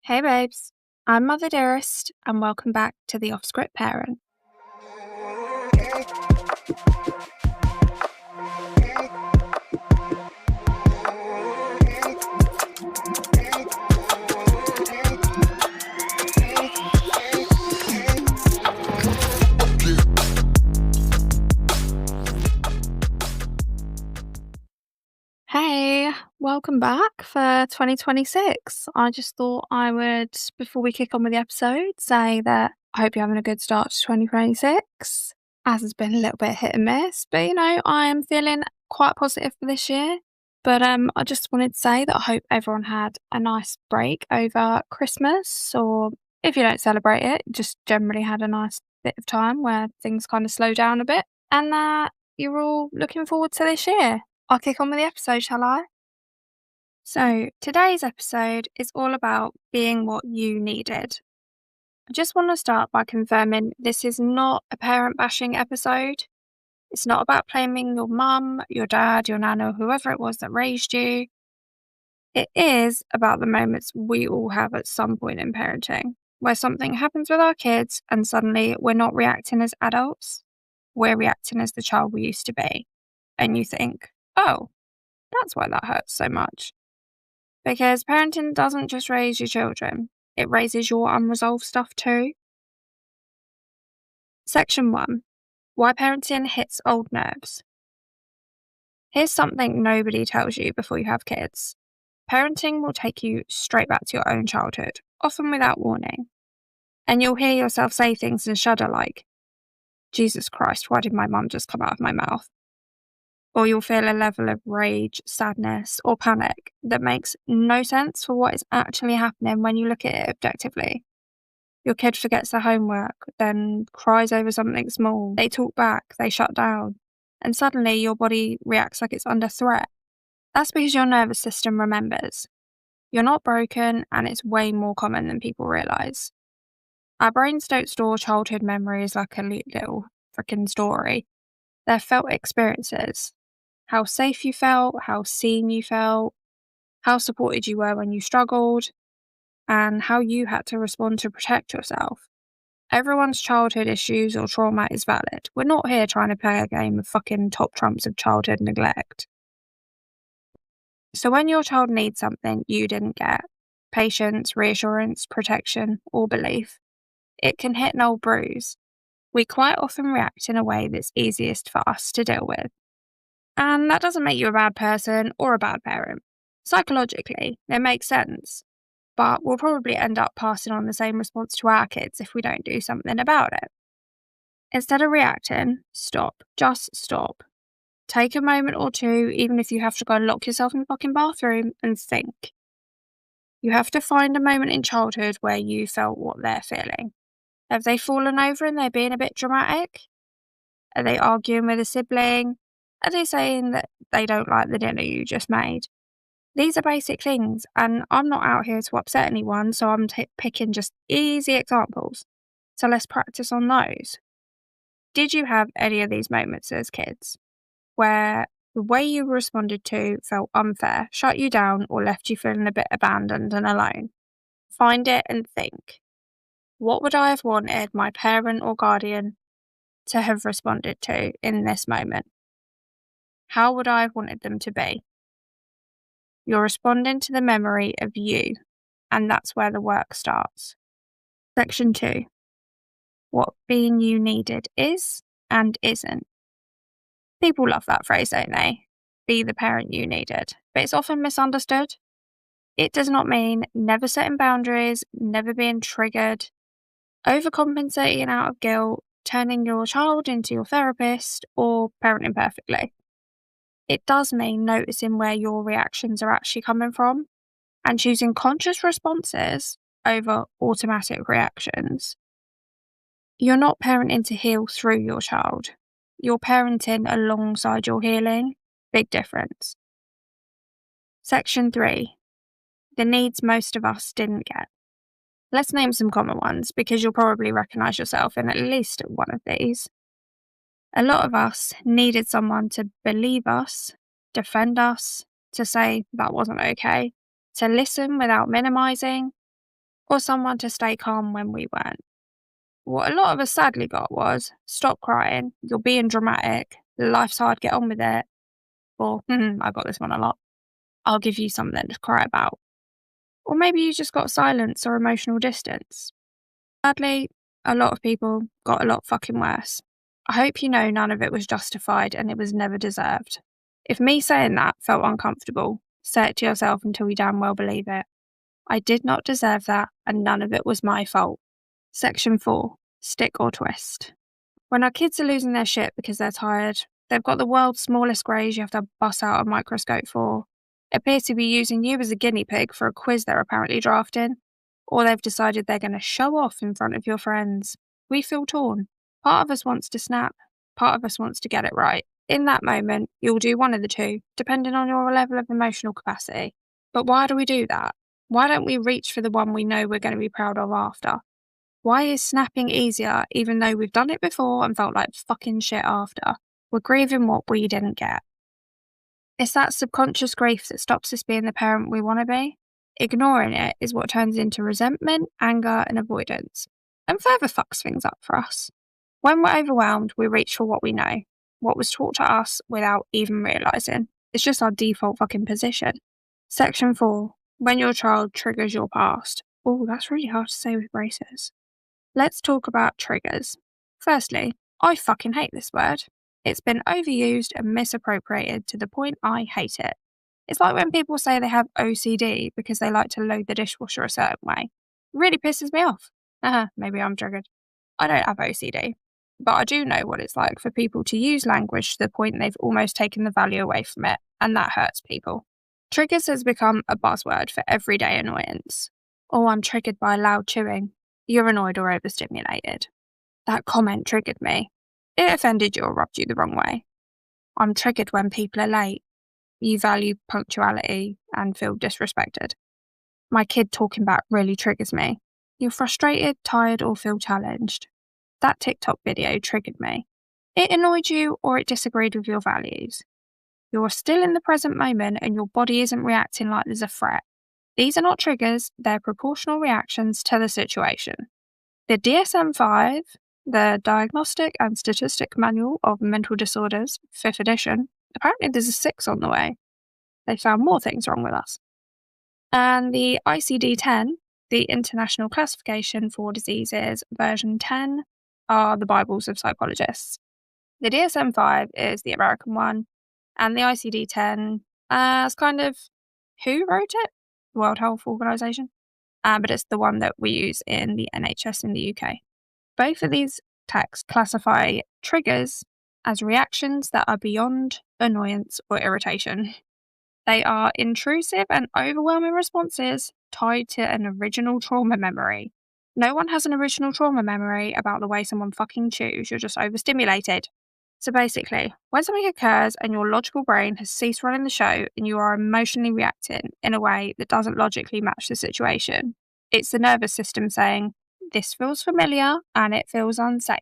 Hey babes, I'm Mother Dearest, and welcome back to the Off Script Parent. Hey, welcome back for 2026. I just thought I would, before we kick on with the episode, say that I hope you're having a good start to 2026, as it's been a little bit hit and miss, but I am feeling quite positive for this year. But I just wanted to say that I hope everyone had a nice break over Christmas, or if you don't celebrate it, just generally had a nice bit of time where things kind of slow down a bit, and that you're all looking forward to this year. I'll kick on with the episode, shall I? So, today's episode is all about being what you needed. I just want to start by confirming this is not a parent bashing episode. It's not about blaming your mum, your dad, your nana, or whoever it was that raised you. It is about the moments we all have at some point in parenting, where something happens with our kids and suddenly we're not reacting as adults, we're reacting as the child we used to be. And you think, oh, that's why that hurts so much. Because parenting doesn't just raise your children, it raises your unresolved stuff too. Section 1. Why parenting hits old nerves. Here's something nobody tells you before you have kids. Parenting will take you straight back to your own childhood, often without warning. And you'll hear yourself say things and shudder like, Jesus Christ, why did my mum just come out of my mouth? Or you'll feel a level of rage, sadness, or panic that makes no sense for what is actually happening when you look at it objectively. Your kid forgets their homework, then cries over something small. They talk back, they shut down, and suddenly your body reacts like it's under threat. That's because your nervous system remembers. You're not broken, and it's way more common than people realise. Our brains don't store childhood memories like a little freaking story. They're felt experiences. How safe you felt, how seen you felt, how supported you were when you struggled, and how you had to respond to protect yourself. Everyone's childhood issues or trauma is valid. We're not here trying to play a game of fucking top trumps of childhood neglect. So when your child needs something you didn't get, patience, reassurance, protection, or belief, it can hit an old bruise. We quite often react in a way that's easiest for us to deal with. And that doesn't make you a bad person or a bad parent. Psychologically, it makes sense. But we'll probably end up passing on the same response to our kids if we don't do something about it. Instead of reacting, stop. Just stop. Take a moment or two, even if you have to go and lock yourself in the fucking bathroom, and think. You have to find a moment in childhood where you felt what they're feeling. Have they fallen over and they're being a bit dramatic? Are they arguing with a sibling? Are they saying that they don't like the dinner you just made? These are basic things, and I'm not out here to upset anyone, so I'm picking just easy examples. So let's practice on those. Did you have any of these moments as kids where the way you responded to felt unfair, shut you down, or left you feeling a bit abandoned and alone? Find it and think. What would I have wanted my parent or guardian to have responded to in this moment? How would I have wanted them to be? You're responding to the memory of you, and that's where the work starts. Section 2. What being you needed is and isn't. People love that phrase, don't they? Be the parent you needed. But it's often misunderstood. It does not mean never setting boundaries, never being triggered, overcompensating out of guilt, turning your child into your therapist, or parenting perfectly. It does mean noticing where your reactions are actually coming from and choosing conscious responses over automatic reactions. You're not parenting to heal through your child. You're parenting alongside your healing. Big difference. Section 3. The needs most of us didn't get. Let's name some common ones because you'll probably recognise yourself in at least one of these. A lot of us needed someone to believe us, defend us, to say that wasn't okay, to listen without minimising, or someone to stay calm when we weren't. What a lot of us sadly got was, stop crying, you're being dramatic, life's hard, get on with it, or, I got this one a lot, I'll give you something to cry about. Or maybe you just got silence or emotional distance. Sadly, a lot of people got a lot fucking worse. I hope you know none of it was justified and it was never deserved. If me saying that felt uncomfortable, say it to yourself until you damn well believe it. I did not deserve that and none of it was my fault. Section 4. Stick or twist. When our kids are losing their shit because they're tired, they've got the world's smallest greys you have to bust out a microscope for, appear to be using you as a guinea pig for a quiz they're apparently drafting, or they've decided they're going to show off in front of your friends. We feel torn. Part of us wants to snap, part of us wants to get it right. In that moment, you'll do one of the two, depending on your level of emotional capacity. But why do we do that? Why don't we reach for the one we know we're going to be proud of after? Why is snapping easier even though we've done it before and felt like fucking shit after? We're grieving what we didn't get. It's that subconscious grief that stops us being the parent we want to be. Ignoring it is what turns into resentment, anger, and avoidance, and further fucks things up for us. When we're overwhelmed, we reach for what we know, what was taught to us without even realising. It's just our default fucking position. Section 4. When your child triggers your past. Oh, that's really hard to say with braces. Let's talk about triggers. Firstly, I fucking hate this word. It's been overused and misappropriated to the point I hate it. It's like when people say they have OCD because they like to load the dishwasher a certain way. It really pisses me off. Maybe I'm triggered. I don't have OCD, but I do know what it's like for people to use language to the point they've almost taken the value away from it, and that hurts people. Triggers has become a buzzword for everyday annoyance. Oh, I'm triggered by loud chewing. You're annoyed or overstimulated. That comment triggered me. It offended you or rubbed you the wrong way. I'm triggered when people are late. You value punctuality and feel disrespected. My kid talking back really triggers me. You're frustrated, tired, or feel challenged. That TikTok video triggered me. It annoyed you or it disagreed with your values. You're still in the present moment and your body isn't reacting like there's a threat. These are not triggers, they're proportional reactions to the situation. The DSM-5, the Diagnostic and Statistic Manual of Mental Disorders, 5th edition, apparently there's a 6 on the way. They found more things wrong with us. And the ICD-10, the International Classification for Diseases, version 10, are the Bibles of psychologists. The DSM-5 is the American one, and the ICD-10 is kind of who wrote it? The World Health Organization. But it's the one that we use in the NHS in the UK. Both of these texts classify triggers as reactions that are beyond annoyance or irritation. They are intrusive and overwhelming responses tied to an original trauma memory. No one has an original trauma memory about the way someone fucking chews, you're just overstimulated. So basically, when something occurs and your logical brain has ceased running the show and you are emotionally reacting in a way that doesn't logically match the situation, it's the nervous system saying, this feels familiar and it feels unsafe.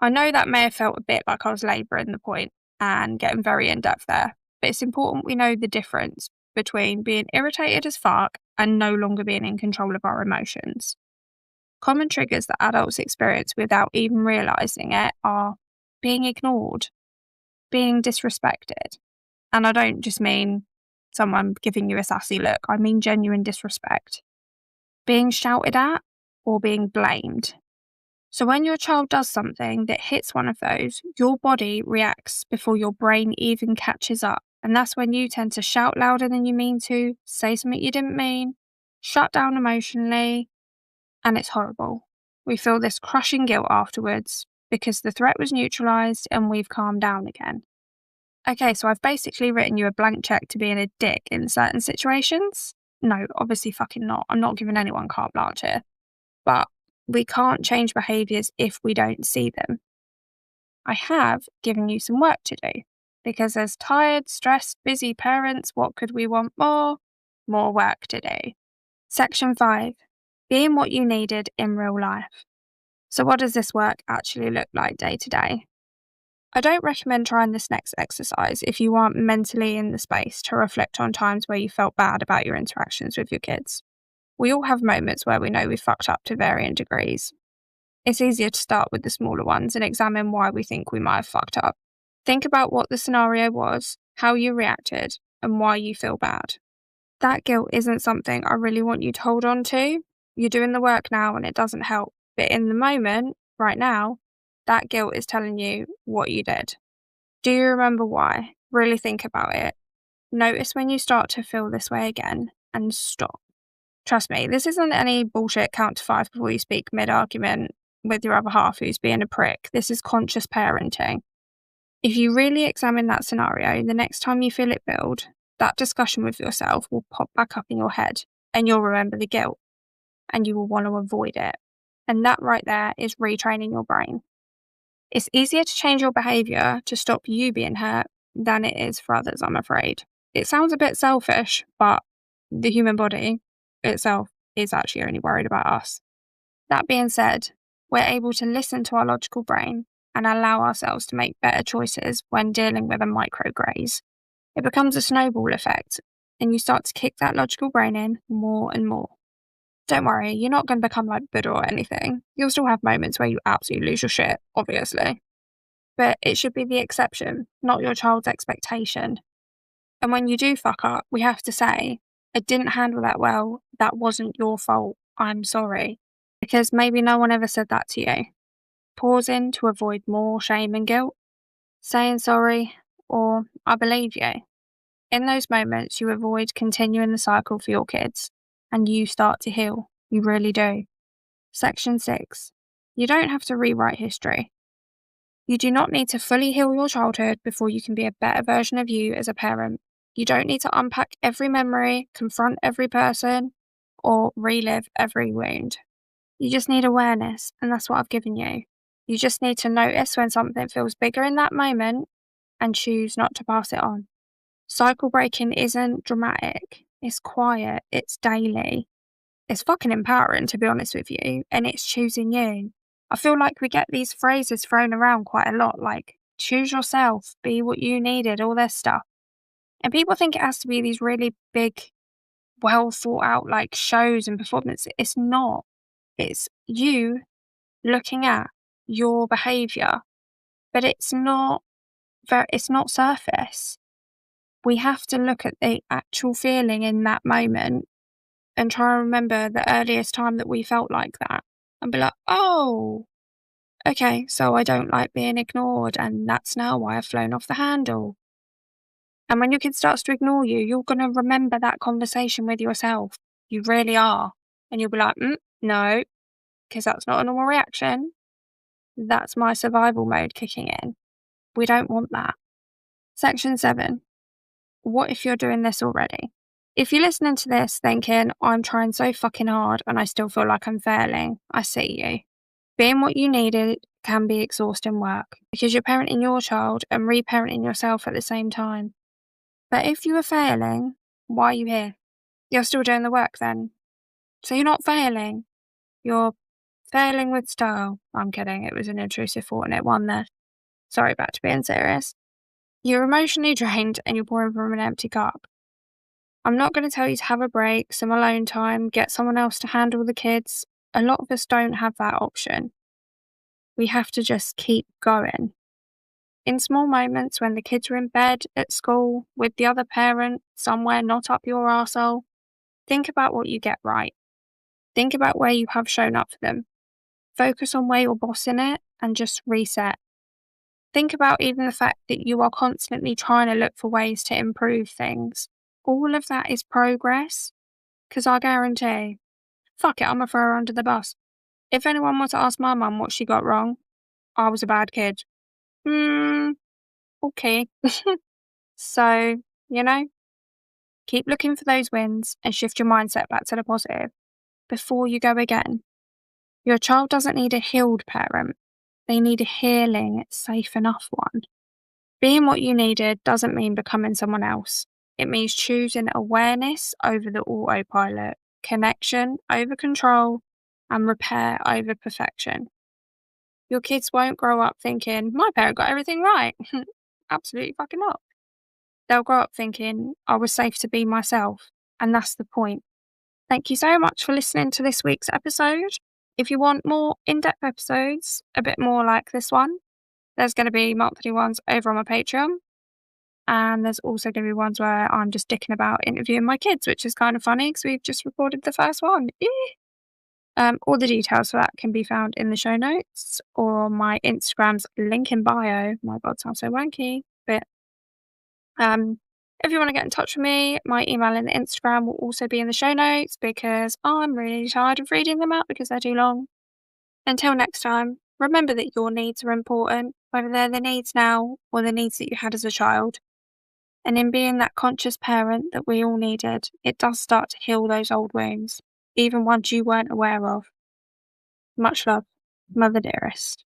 I know that may have felt a bit like I was labouring the point and getting very in-depth there, but it's important we know the difference between being irritated as fuck and no longer being in control of our emotions. Common triggers that adults experience without even realising it are being ignored, being disrespected. And I don't just mean someone giving you a sassy look, I mean genuine disrespect. Being shouted at or being blamed. So when your child does something that hits one of those, your body reacts before your brain even catches up. And that's when you tend to shout louder than you mean to, say something you didn't mean, shut down emotionally, and it's horrible. We feel this crushing guilt afterwards because the threat was neutralised and we've calmed down again. Okay, so I've basically written you a blank check to being a dick in certain situations. No, obviously fucking not. I'm not giving anyone carte blanche here. But we can't change behaviours if we don't see them. I have given you some work to do, because as tired, stressed, busy parents, what could we want more? More work to do. Section 5. Being what you needed in real life. So what does this work actually look like day to day? I don't recommend trying this next exercise if you aren't mentally in the space to reflect on times where you felt bad about your interactions with your kids. We all have moments where we know we fucked up to varying degrees. It's easier to start with the smaller ones and examine why we think we might have fucked up. Think about what the scenario was, how you reacted, and why you feel bad. That guilt isn't something I really want you to hold on to. You're doing the work now and it doesn't help. But in the moment, right now, that guilt is telling you what you did. Do you remember why? Really think about it. Notice when you start to feel this way again and stop. Trust me, this isn't any bullshit count to 5 before you speak mid-argument with your other half who's being a prick. This is conscious parenting. If you really examine that scenario, the next time you feel it build, that discussion with yourself will pop back up in your head and you'll remember the guilt and you will want to avoid it. And that right there is retraining your brain. It's easier to change your behaviour to stop you being hurt than it is for others, I'm afraid. It sounds a bit selfish, but the human body itself is actually only worried about us. That being said, we're able to listen to our logical brain and allow ourselves to make better choices when dealing with a micrograze. It becomes a snowball effect, and you start to kick that logical brain in more and more. Don't worry, you're not going to become like Buddha or anything. You'll still have moments where you absolutely lose your shit, obviously. But it should be the exception, not your child's expectation. And when you do fuck up, we have to say, I didn't handle that well, that wasn't your fault, I'm sorry. Because maybe no one ever said that to you. Pausing to avoid more shame and guilt. Saying sorry, or I believe you. In those moments, you avoid continuing the cycle for your kids, and you start to heal. You really do. Section 6. You don't have to rewrite history. You do not need to fully heal your childhood before you can be a better version of you as a parent. You don't need to unpack every memory, confront every person, or relive every wound. You just need awareness, and that's what I've given you. You just need to notice when something feels bigger in that moment and choose not to pass it on. Cycle breaking isn't dramatic. It's quiet. It's daily. It's fucking empowering, to be honest with you, and it's choosing you. I feel like we get these phrases thrown around quite a lot, like choose yourself, be what you needed, all this stuff. And people think it has to be these really big, well thought out like shows and performances. It's not. It's you looking at your behaviour, but it's not surface. We have to look at the actual feeling in that moment and try and remember the earliest time that we felt like that and be like, oh, okay, so I don't like being ignored and that's now why I've flown off the handle. And when your kid starts to ignore you, you're going to remember that conversation with yourself. You really are. And you'll be like, no, because that's not a normal reaction. That's my survival mode kicking in. We don't want that. Section 7. What if you're doing this already? If you're listening to this thinking, I'm trying so fucking hard and I still feel like I'm failing, I see you. Being what you needed can be exhausting work because you're parenting your child and reparenting yourself at the same time. But if you were failing, why are you here? You're still doing the work then. So you're not failing. You're failing with style. I'm kidding. It was an intrusive thought and it won there. Sorry, back to being serious. You're emotionally drained and you're pouring from an empty cup. I'm not going to tell you to have a break, some alone time, get someone else to handle the kids. A lot of us don't have that option. We have to just keep going. In small moments when the kids are in bed, at school, with the other parent, somewhere not up your arsehole, think about what you get right. Think about where you have shown up for them. Focus on where you're bossing it and just reset. Think about even the fact that you are constantly trying to look for ways to improve things. All of that is progress. Because I guarantee, fuck it, I'm going to throw her under the bus. If anyone wants to ask my mum what she got wrong, I was a bad kid. Okay. So, keep looking for those wins and shift your mindset back to the positive before you go again. Your child doesn't need a healed parent. They need a healing, safe enough one. Being what you needed doesn't mean becoming someone else. It means choosing awareness over the autopilot, connection over control, and repair over perfection. Your kids won't grow up thinking, my parent got everything right. Absolutely fucking not. They'll grow up thinking, I was safe to be myself. And that's the point. Thank you so much for listening to this week's episode. If you want more in-depth episodes, a bit more like this one, there's going to be monthly ones over on my Patreon. And there's also going to be ones where I'm just dicking about interviewing my kids, which is kind of funny because we've just recorded the first one. All the details for that can be found in the show notes or on my Instagram's link in bio. My God, sounds so wanky. But if you want to get in touch with me, my email and Instagram will also be in the show notes because I'm really tired of reading them out because they're too long. Until next time, remember that your needs are important, whether they're the needs now or the needs that you had as a child. And in being that conscious parent that we all needed, it does start to heal those old wounds, even ones you weren't aware of. Much love, Mother Dearest.